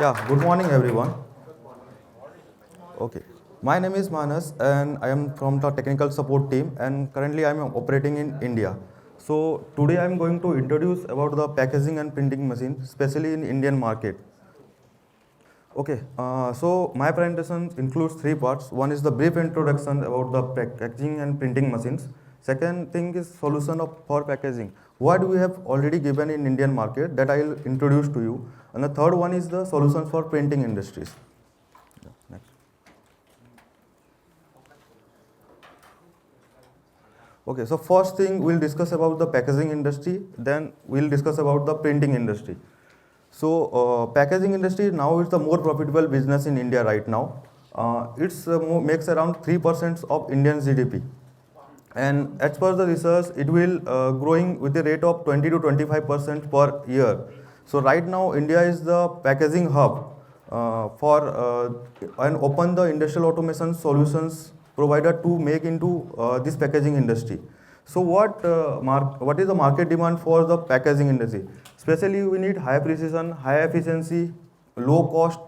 Yeah, good morning everyone. Okay, my name is Manas and I am from the technical support team and currently I am operating in India. So today I am going to introduce about the packaging and printing machine, especially in Indian market. Okay, so my presentation includes three parts. One is the brief introduction about the packaging and printing machines. Second thing is solution for packaging. What we have already given in Indian market that I will introduce to you. And the third one is the solutions for printing industries. Next. Okay, so first thing we'll discuss about the packaging industry, then we'll discuss about the printing industry. So packaging industry now is the more profitable business in India right now. It's makes around 3% of Indian GDP. And as per the research, it will growing with the rate of 20 to 25% per year. So right now, India is the packaging hub for and open the industrial automation solutions provider to make into this packaging industry. So what is the market demand for the packaging industry? Especially we need high precision, high efficiency, low cost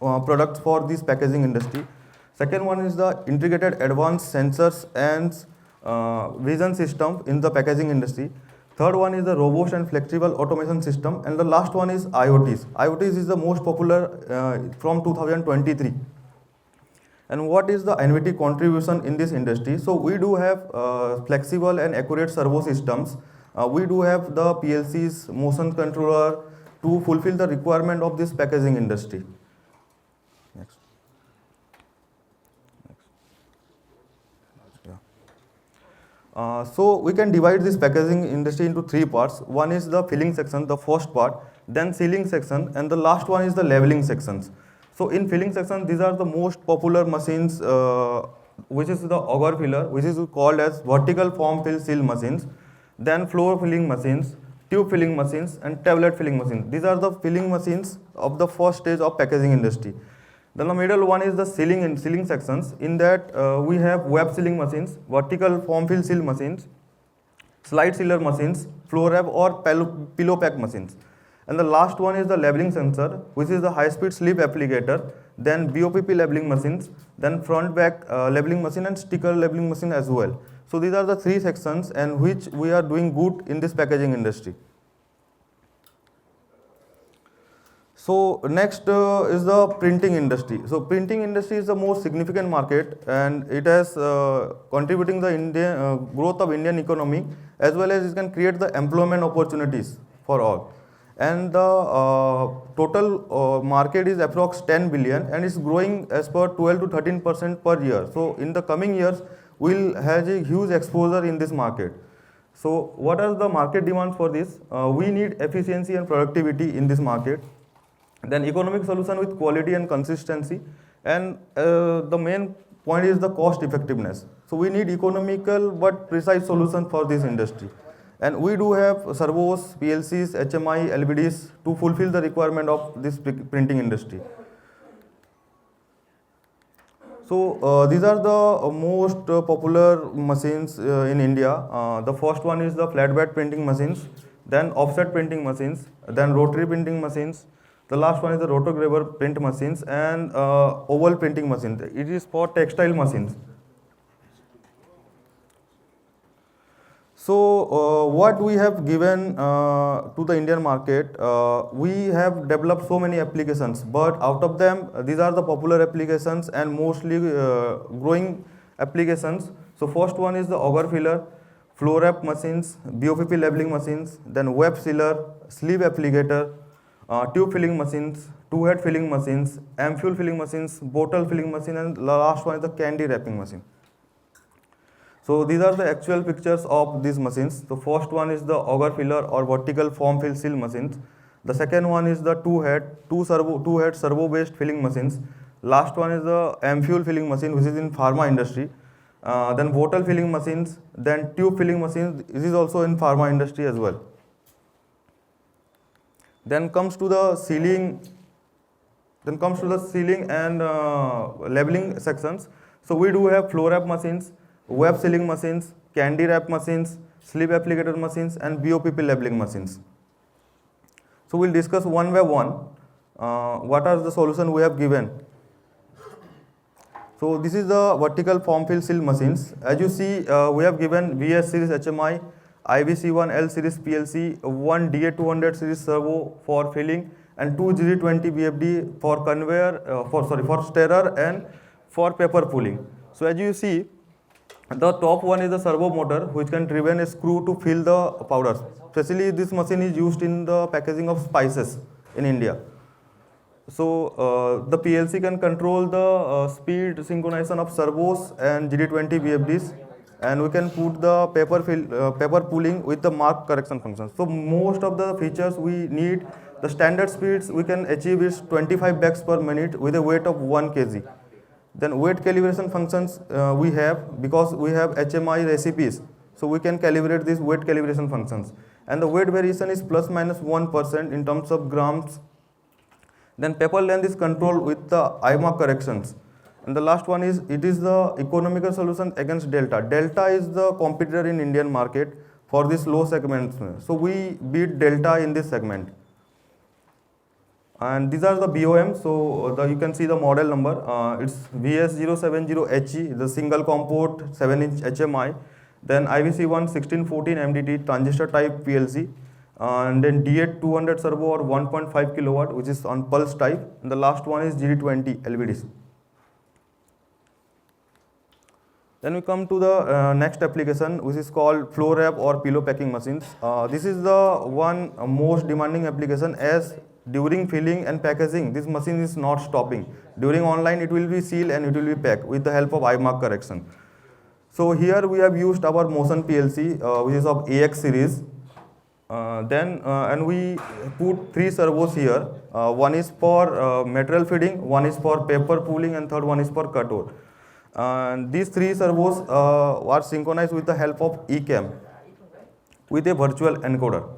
products for this packaging industry. Second one is the integrated advanced sensors and vision system in the packaging industry. Third one is the robust and flexible automation system, and the last one is IoTs. IoTs is the most popular from 2023. And what is the INVT contribution in this industry? So we do have flexible and accurate servo systems. We do have the PLCs, motion controller to fulfill the requirement of this packaging industry. Next. So we can divide this packaging industry into three parts. One is the filling section, the first part, then sealing section, and the last one is the leveling sections. So in filling section, these are the most popular machines, which is the auger filler, which is called as vertical form fill seal machines, then floor filling machines, tube filling machines, and tablet filling machines. These are the filling machines of the first stage of packaging industry. Then the middle one is the sealing and sealing sections. In that we have web sealing machines, vertical form fill seal machines, slide sealer machines, floor wrap or pillow pack machines. And the last one is the leveling sensor, which is the high speed sleeve applicator, then BOPP leveling machines, then front back leveling machine and sticker leveling machine as well. So these are the three sections and which we are doing good in this packaging industry. So next is the printing industry. So printing industry is the most significant market and it has contributing the Indian growth of Indian economy, as well as it can create the employment opportunities for all. And the total market is approx 10 billion and is growing as per 12 to 13% per year. So in the coming years, we'll have a huge exposure in this market. So what are the market demands for this? We need efficiency and productivity in this market. Then economic solution with quality and consistency. And the main point is the cost effectiveness. So we need economical but precise solution for this industry. And we do have servos, PLCs, HMI, LVDs to fulfill the requirement of this printing industry. So these are the most popular machines in India. The first one is the flatbed printing machines, then offset printing machines, then rotary printing machines. The last one is the rotograver print machines and oval printing machines. It is for textile machines. So what we have given to the Indian market, we have developed so many applications, but out of them, these are the popular applications and mostly growing applications. So first one is the auger filler, floor wrap machines, BOPP leveling machines, then web sealer, sleeve applicator, tube filling machines, two-head filling machines, ampule filling machines, bottle filling machine, and the last one is the candy wrapping machine. So these are the actual pictures of these machines. The first one is the auger filler or vertical form fill seal machines. The second one is the two-head servo-based filling machines. Last one is the ampule filling machine, which is in pharma industry. Then bottle filling machines, then tube filling machines. This is also in pharma industry as well. Then comes to the sealing. And leveling sections. So we do have floor wrap machines, web sealing machines, candy wrap machines, sleeve applicator machines, and BOPP labeling machines. So we'll discuss one by one. what are the solution we have given? So this is the vertical form fill seal machines. As you see, we have given VS series HMI, IVC1L series PLC, one DA200 series servo for filling, and two GD20 BFD for conveyor, for stirrer and for paper pulling. So as you see, the top one is the servo motor, which can driven a screw to fill the powders. Especially this machine is used in the packaging of spices in India. So the PLC can control the speed synchronization of servos and GD20 BFDs, and we can put the paper pulling with the mark correction function. So most of the features we need, the standard speeds we can achieve is 25 bags per minute with a weight of 1 kg. Then weight calibration functions we have, because we have HMI recipes, so we can calibrate these weight calibration functions. And the weight variation is plus minus 1% in terms of grams. Then paper length is controlled with the IMARC corrections. And the last one is, it is the economical solution against Delta. Delta is the competitor in Indian market for this low segment. So we beat Delta in this segment. And these are the BOM. So you can see the model number. It's VS070HE, the single comport 7-inch HMI. Then IVC1 1614 MDT transistor type PLC. And then DA200 servo or 1.5 kilowatt, which is on pulse type. And the last one is GD20 LVDs. Then we come to the next application, which is called flow wrap or pillow packing machines. This is the one most demanding application, as during filling and packaging, this machine is not stopping. During online, it will be sealed and it will be packed with the help of IMARC correction. So here we have used our motion PLC, which is of AX series. And we put 3 servos here. One is for material feeding, one is for paper pulling, and third one is for cutout. These 3 servos are synchronized with the help of ECAM with a virtual encoder.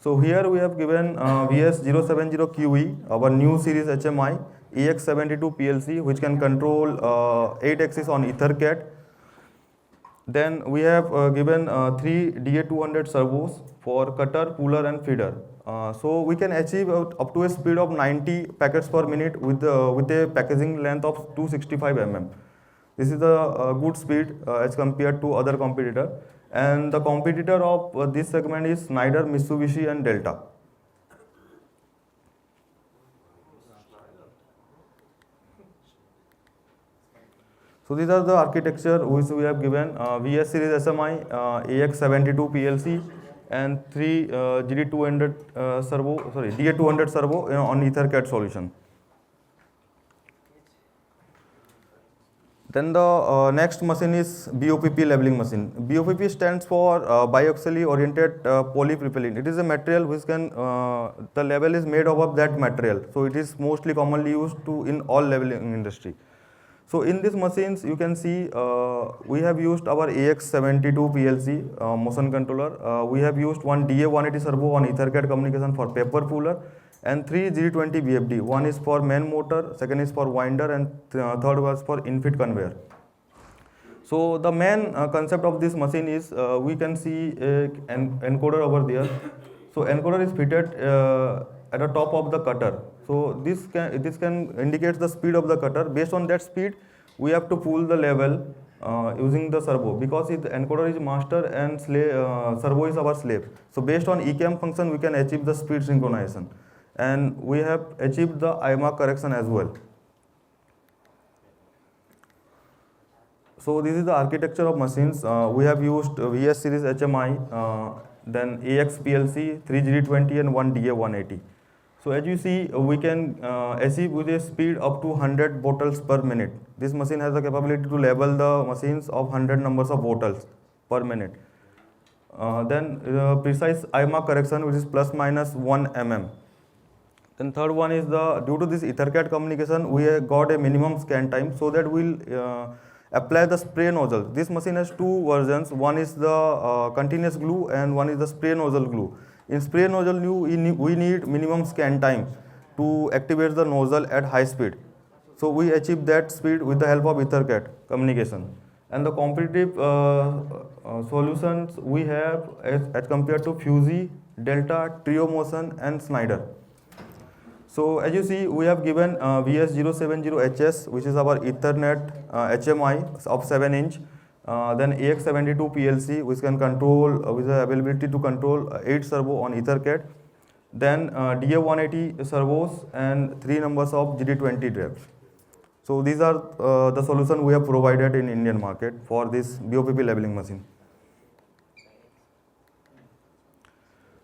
So here we have given VS070QE, our new series HMI, EX72 PLC, which can control 8 axis on EtherCAT. Then we have given 3 DA200 servos for cutter, puller and feeder. So we can achieve up to a speed of 90 packets per minute with a packaging length of 265 mm. This is a good speed as compared to other competitor. And the competitor of this segment is Schneider, Mitsubishi and Delta. So these are the architecture which we have given: VS series SMI, AX72 PLC, and 3 GD200 DA200 servo on EtherCAT solution. Then the next machine is BOPP labeling machine. BOPP stands for biaxially oriented polypropylene. It is a material which can, the label is made up of that material. So it is mostly commonly used in all labeling industry. So in these machines, you can see we have used our AX72 PLC motion controller. We have used one DA180 servo on EtherCAT communication for paper puller, and 3 GD20 BFD. One is for main motor, second is for winder, and third was for in-fit conveyor. So the main concept of this machine is we can see an encoder over there. So encoder is fitted at the top of the cutter. So this can indicate the speed of the cutter. Based on that speed, we have to pull the level using the servo, because the encoder is master and servo is our slave. So based on ECAM function, we can achieve the speed synchronization, and we have achieved the IMARC correction as well. So this is the architecture of machines. We have used VS series HMI, then AX PLC, 3 GD20 and 1 DA180. So as you see, we can achieve with a speed up to 100 bottles per minute. This machine has the capability to label the machines of 100 numbers of bottles per minute. Then precise IMARC correction, which is plus minus 1 mm. Then third one is due to this EtherCAT communication, we have got a minimum scan time, so that we'll apply the spray nozzle. This machine has 2 versions. One is the continuous glue and one is the spray nozzle glue. In spray nozzle glue, we need minimum scan time to activate the nozzle at high speed. So we achieve that speed with the help of EtherCAT communication. And the competitive solutions we have as compared to Fuji, Delta, Trio Motion and Schneider. So as you see, we have given VS070HS, which is our Ethernet HMI of 7 inch. Then AX72 PLC, which can control with the availability to control 8 servo on EtherCAT. Then DA180 servos and 3 numbers of GD20 drives. So these are the solution we have provided in Indian market for this BOPP labeling machine.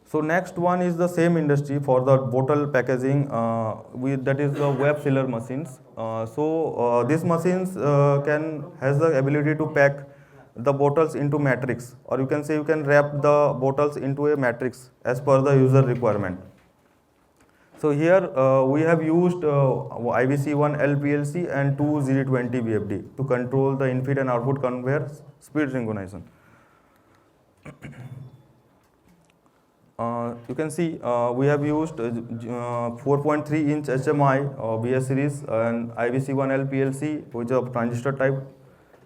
So next one is the same industry for the bottle packaging, that is the web sealer machines. These machines has the ability to pack the bottles into matrix, or you can say you can wrap the bottles into a matrix as per the user requirement. So here we have used IVC1 LPLC and 2 GD20 BFD to control the input and output conveyor speed synchronization. You can see we have used 4.3 inch HMI BS series and IVC1 LPLC, which is of transistor type,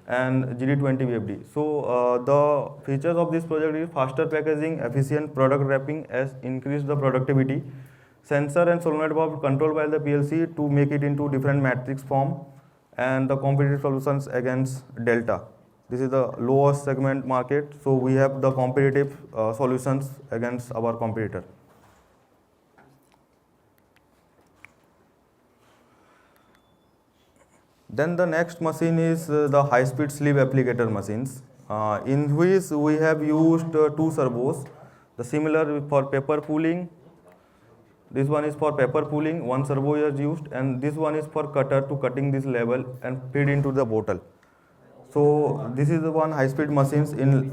and GD20 BFD. So the features of this project is faster packaging, efficient product wrapping as increased the productivity, sensor and solenoid valve controlled by the PLC to make it into different matrix form, and the competitive solutions against Delta. This is the lowest segment market, so we have the competitive solutions against our competitor. Then the next machine is the high-speed sleeve applicator machines, in which we have used 2 servos. The similar for paper pooling. This one is for paper pooling, 1 servo is used, and this one is for cutter to cutting this level and feed into the bottle. So this is the one high-speed machines in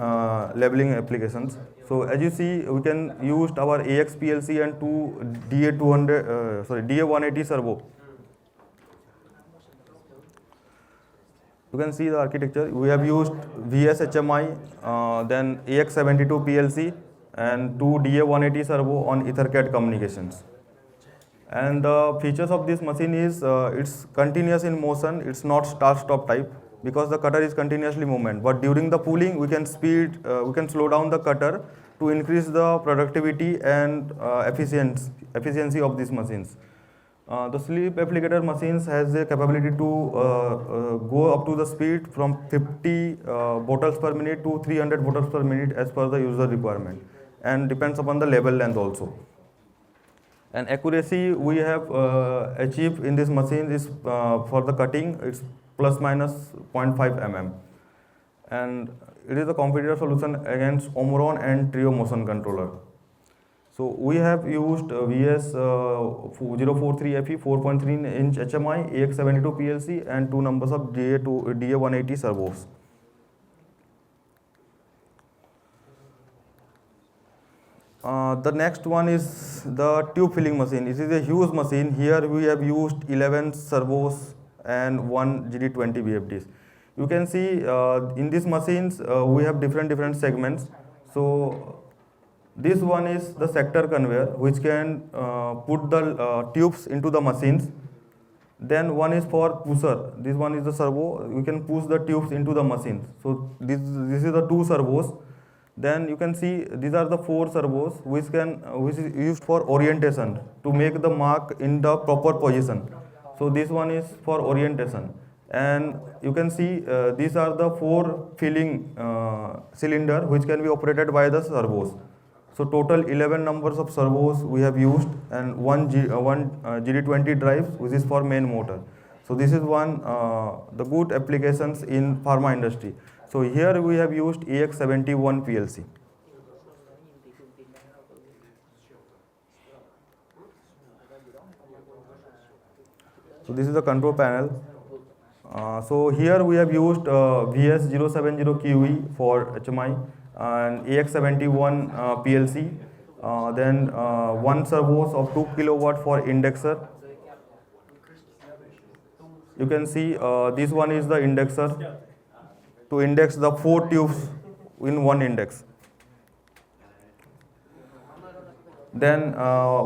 labeling applications. So as you see, we can use our AX PLC and 2 DA180 servo. You can see the architecture. We have used VS HMI, then AX72 PLC, and 2 DA180 servo on EtherCAT communications. And the features of this machine is it's continuous in motion. It's not start-stop type, because the cutter is continuously movement. But during the pooling, we can slow down the cutter to increase the productivity and efficiency of these machines. The sleeve applicator machines has the capability to go up to the speed from 50 bottles per minute to 300 bottles per minute as per the user requirement, and depends upon the label length also. And accuracy we have achieved in this machine is for the cutting, it's plus minus 0.5 mm. And it is a competitor solution against Omron and Trio motion controller. So we have used VS043FE 4.3 inch HMI, AX72 PLC, and 2 numbers of DA180 servos. The next one is the tube filling machine. It is a huge machine. Here we have used 11 servos and 1 GD20 BFDs. You can see in these machines we have different segments. So this one is the sector conveyor, which can put the tubes into the machines. Then one is for pusher. This one is the servo. We can push the tubes into the machines. So this is the 2 servos. Then you can see these are the 4 servos which is used for orientation to make the mark in the proper position. So this one is for orientation, and you can see these are the 4 filling cylinder which can be operated by the servos. So total 11 numbers of servos we have used, and one GD20 drive which is for main motor. So this is one the good applications in pharma industry. So here we have used AX71 PLC. So this is the control panel. So here we have used VS070QE for HMI and AX71 PLC. Then 1 servos of 2 kilowatt for indexer. You can see this one is the indexer to index the 4 tubes in one index. Then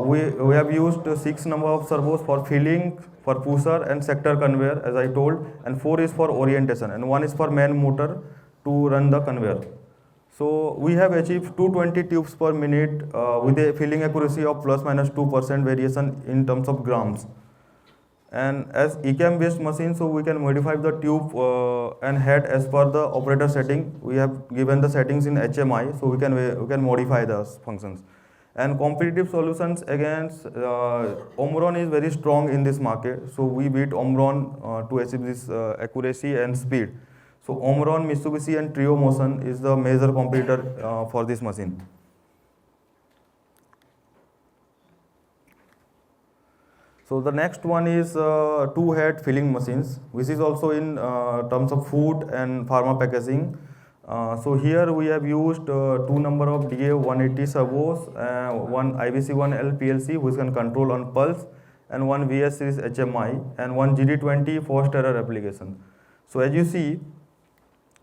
we have used 6 number of servos for filling, for pusher and sector conveyor, as I told, and 4 is for orientation, and 1 is for main motor to run the conveyor. So we have achieved 220 tubes per minute with a filling accuracy of plus minus 2% variation in terms of grams. And as ECAM based machine, so we can modify the tube and head as per the operator setting. We have given the settings in HMI, so we can modify those functions. And competitive solutions against Omron is very strong in this market, so we beat Omron to achieve this accuracy and speed. So Omron, Mitsubishi and Trio Motion is the major competitor for this machine. So the next one is two-head filling machines, which is also in terms of food and pharma packaging. So here we have used two number of DA180 servos, one IVC1L PLC which can control on pulse, and one VS series HMI, and one GD20 forced error application. So as you see,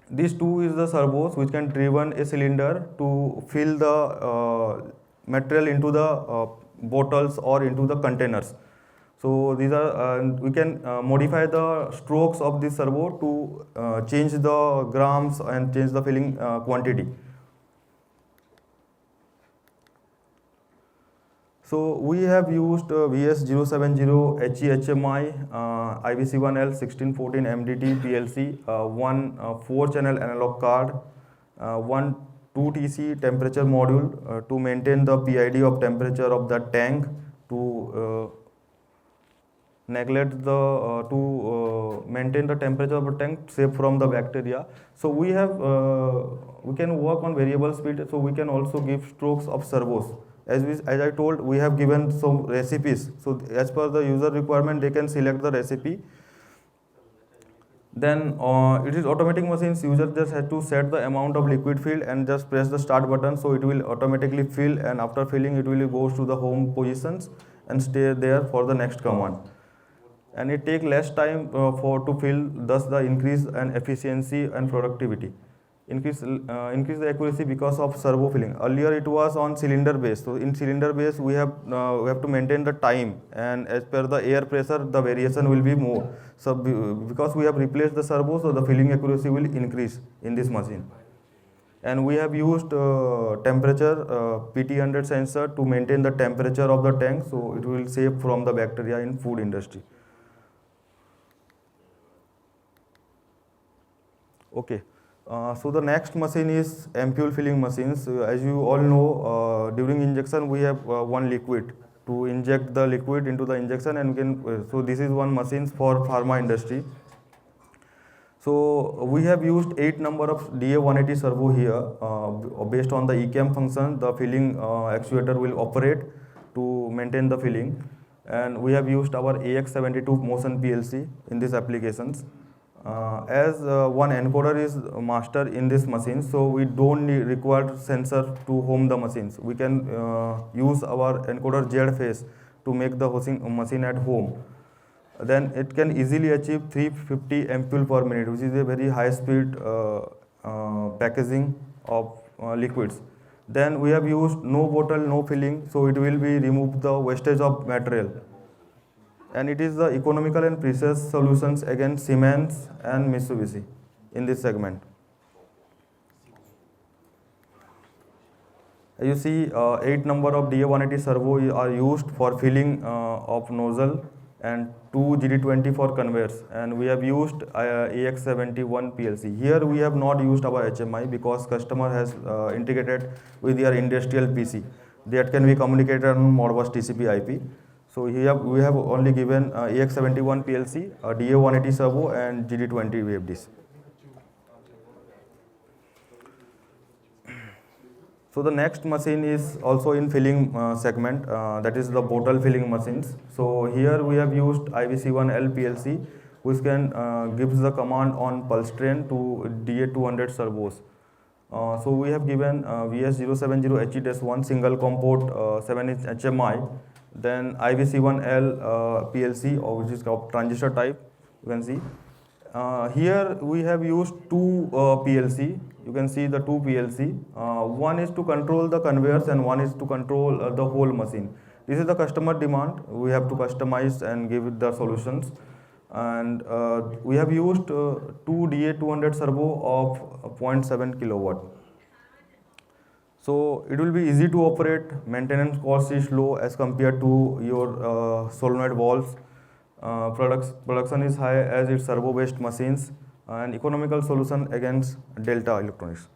these two is the servos which can driven a cylinder to fill the material into the bottles or into the containers. So these are we can modify the strokes of this servo to change the grams and change the filling quantity. So we have used VS070 HEHMI, IVC1L 1614 MDT PLC, one 4-channel analog card, one 2TC temperature module to maintain the PID of temperature of the tank, to neglect the to maintain the temperature of the tank safe from the bacteria. So we have we can work on variable speed, so we can also give strokes of servos. As I told, we have given some recipes, so as per the user requirement they can select the recipe. Then it is automatic machines. User just has to set the amount of liquid filled and just press the start button, so it will automatically fill, and after filling it will go to the home positions and stay there for the next command. And it take less time to fill, thus the increase and efficiency and productivity. Increase the accuracy because of servo filling. Earlier it was on cylinder base, so in cylinder base we have to maintain the time, and as per the air pressure the variation will be more. So because we have replaced the servo, so the filling accuracy will increase in this machine. And we have used temperature PT100 sensor to maintain the temperature of the tank, so it will save from the bacteria in food industry. Okay. So the next machine is ampule filling machines. As you all know, during injection we have one liquid to inject the liquid into the injection, and we can. So this is one machine for pharma industry. So we have used 8 number of DA180 servo here. Based on the ECAM function, the filling actuator will operate to maintain the filling, and we have used our AX72 motion PLC in these applications. As one encoder is master in this machine, so we don't require sensor to home the machines. We can use our encoder Z phase to make the machine at home. Then it can easily achieve 350 ampule per minute, which is a very high speed packaging of liquids. Then we have used no bottle, no filling, so it will be remove the wastage of material. And it is the economical and precious solutions against Siemens and Mitsubishi in this segment. You see 8 number of DA180 servo are used for filling of nozzle, and 2 GD20 for conveyors, and we have used AX71 PLC. Here we have not used our HMI because customer has integrated with their industrial PC that can be communicated on Modbus TCP IP. So here we have only given AX71 PLC, DA180 servo and GD20 VFDs. So the next machine is also in filling segment, that is the bottle filling machines. So here we have used IVC1L PLC, which can gives the command on pulse train to DA200 servos. So we have given VS070 HE-1 single comport 7-inch HMI, then IVC1L PLC, which is of transistor type, you can see. Here we have used 2 PLC. You can see the 2 PLC. One is to control the conveyors and one is to control the whole machine. This is the customer demand. We have to customize and give it the solutions. And we have used 2 DA200 servo of 0.7 kilowatt. So it will be easy to operate, maintenance cost is low as compared to your solenoid valves. Production is high as it's servo based machines, and economical solution against Delta Electronics.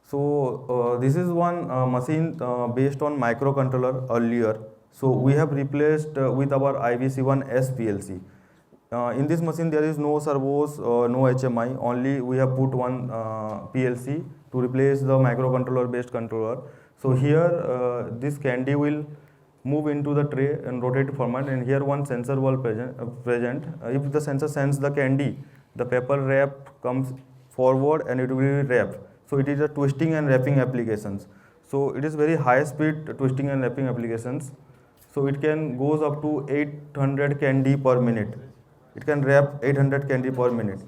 So this is one machine based on microcontroller earlier. So we have replaced with our IVC1S PLC. In this machine there is no servos, no HMI, only we have put one PLC to replace the microcontroller based controller. So here this candy will move into the tray and rotate format, and here one sensor will present. If the sensor sends the candy, the paper wrap comes forward and it will be wrapped. So it is a twisting and wrapping applications. So it is very high speed twisting and wrapping applications. So it can goes up to 800 candy per minute. It can wrap 800 candy per minute.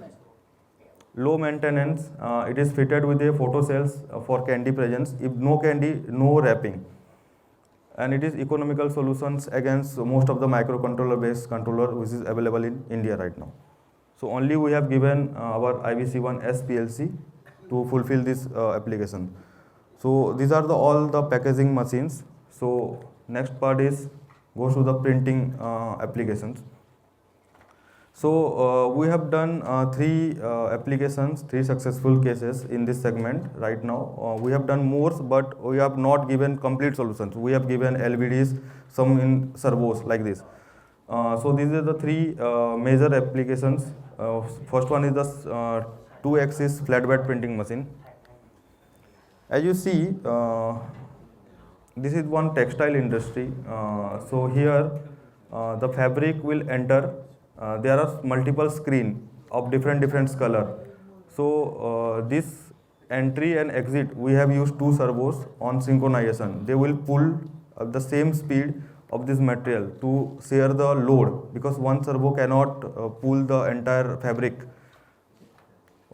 Low maintenance. It is fitted with a photo cells for candy presence. If no candy, no wrapping. And it is economical solutions against most of the microcontroller based controller which is available in India right now. So only we have given our IVC1S PLC to fulfill this application. So these are all the packaging machines. So next part is goes to the printing applications. So we have done three applications, three successful cases in this segment right now. We have done more, but we have not given complete solutions. We have given LVDs, some in servos like this. So these are the three major applications. First one is the 2-axis flatbed printing machine. As you see, this is one textile industry. So here the fabric will enter. There are multiple screen of different color. So this entry and exit, we have used two servos on synchronization. They will pull the same speed of this material to share the load, because one servo cannot pull the entire fabric.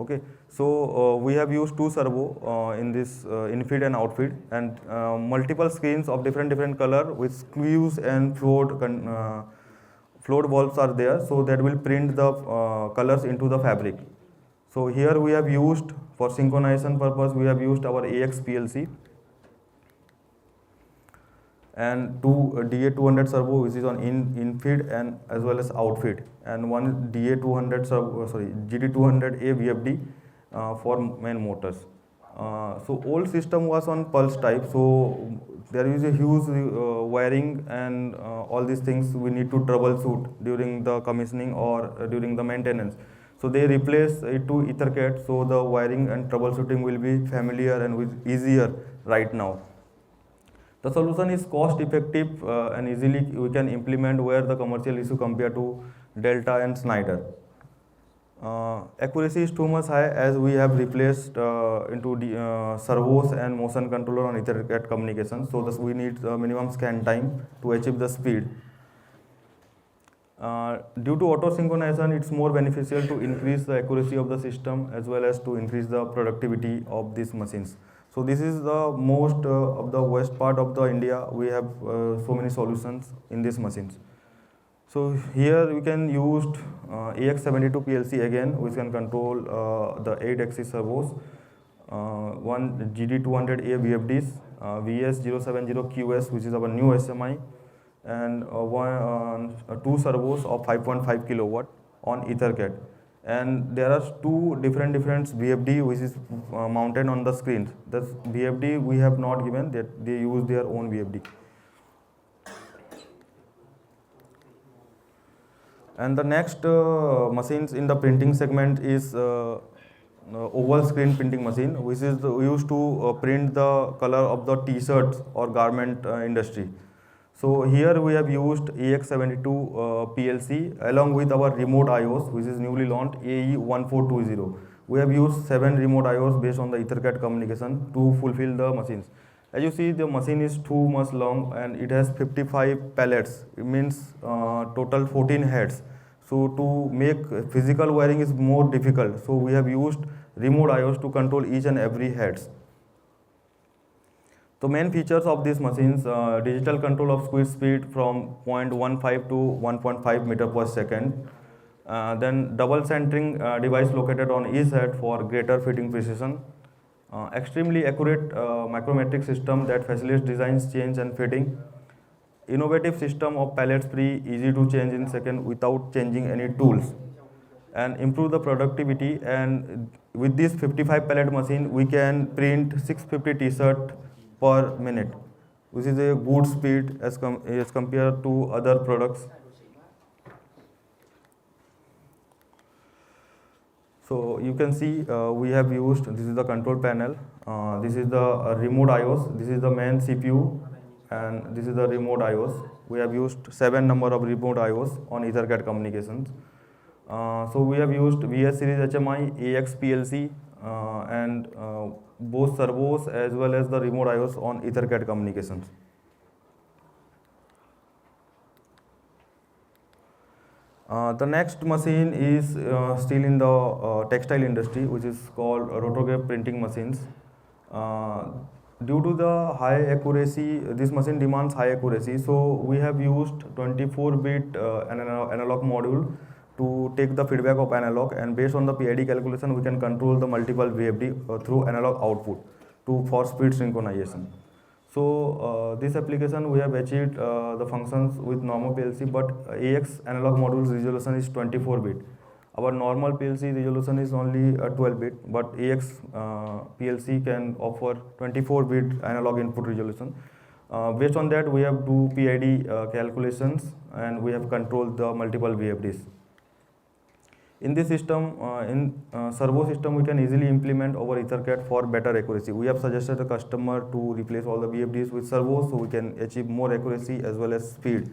Okay, so we have used two servo in this infeed and outfeed, and multiple screens of different color with screws and float valves are there, so that will print the colors into the fabric. So here we have used, for synchronization purpose, we have used our AX PLC and two DA200 servo which is on infeed and as well as outfeed, and one DA200 servo, GD200A VFD for main motors. So old system was on pulse type, so there is a huge wiring and all these things we need to troubleshoot during the commissioning or during the maintenance. So they replace it to EtherCAT, so the wiring and troubleshooting will be familiar and easier right now. The solution is cost effective and easily we can implement where the commercial issue compared to Delta and Schneider. Accuracy is too much high as we have replaced into the servos and motion controller on EtherCAT communication. So thus we need minimum scan time to achieve the speed. Due to auto synchronization, it's more beneficial to increase the accuracy of the system as well as to increase the productivity of these machines. So this is the most of the west part of the India. We have so many solutions in these machines. So here we can use AX72 PLC again, which can control the 8-axis servos, one GD200A VFDs, VS070QS, which is our new SMI, and two servos of 5.5 kilowatt on EtherCAT. And there are two different VFD which is mounted on the screens. The VFD we have not given, that they use their own VFD. And the next machines in the printing segment is oval screen printing machine, which is used to print the color of the t-shirts or garment industry. So here we have used AX72 PLC along with our remote IOs, which is newly launched AE1420. We have used 7 remote IOs based on the EtherCAT communication to fulfill the machines. As you see, the machine is too much long and it has 55 pallets. It means total 14 heads. So to make physical wiring is more difficult. So we have used remote IOs to control each and every heads. The main features of these machines: digital control of squeeze speed from 0.15 to 1.5 meter per second, Then double centering device located on each head for greater fitting precision. Extremely accurate micrometric system that facilitates designs change and fitting. Innovative system of pallets free, easy to change in second without changing any tools, and improve the productivity. And with this 55 pallet machine, we can print 650 t-shirt per minute, which is a good speed as compared to other products. So you can see we have used, this is the control panel, this is the remote IOS, this is the main CPU, and this is the remote IOS. We have used 7 number of remote IOS on Ethercat communications. So we have used VS series HMI, AX PLC, and both servos as well as the remote IOS on Ethercat communications. The next machine is still in the textile industry, which is called rotograph printing machines. Due to the high accuracy, this machine demands high accuracy, so we have used 24-bit analog module to take the feedback of analog, and based on the PID calculation, we can control the multiple VFD through analog output for speed synchronization. So this application we have achieved the functions with normal PLC, but AX analog module's resolution is 24-bit. Our normal PLC resolution is only 12-bit, but AX PLC can offer 24-bit analog input resolution. Based on that, we have do PID calculations, and we have controlled the multiple VFDs. In this system, servo system, we can easily implement over Ethercat for better accuracy. We have suggested the customer to replace all the VFDs with servos, so we can achieve more accuracy as well as speed.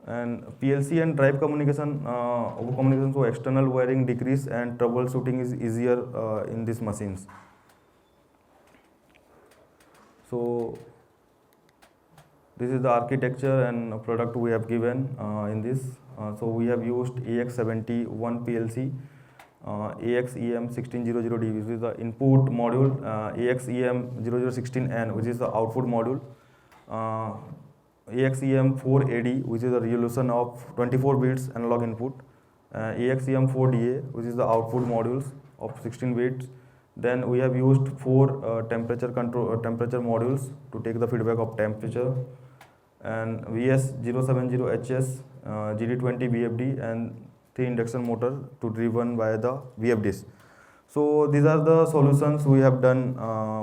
And PLC and drive communication, so external wiring decrease and troubleshooting is easier in these machines. So this is the architecture and product we have given in this. So we have used AX71 PLC, AXEM1600D, which is the input module, AXEM0016N, which is the output module, AXEM4AD, which is the resolution of 24 bits analog input, AXEM4DA, which is the output modules of 16 bits. Then we have used 4 temperature modules to take the feedback of temperature, and VS070HS, GD20 VFD, and 3 induction motor to driven by the VFDs. So these are the solutions we have done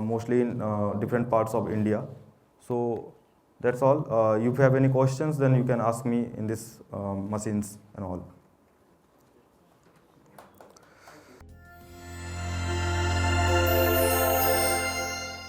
mostly in different parts of India. So that's all. If you have any questions, then you can ask me in this machines and all.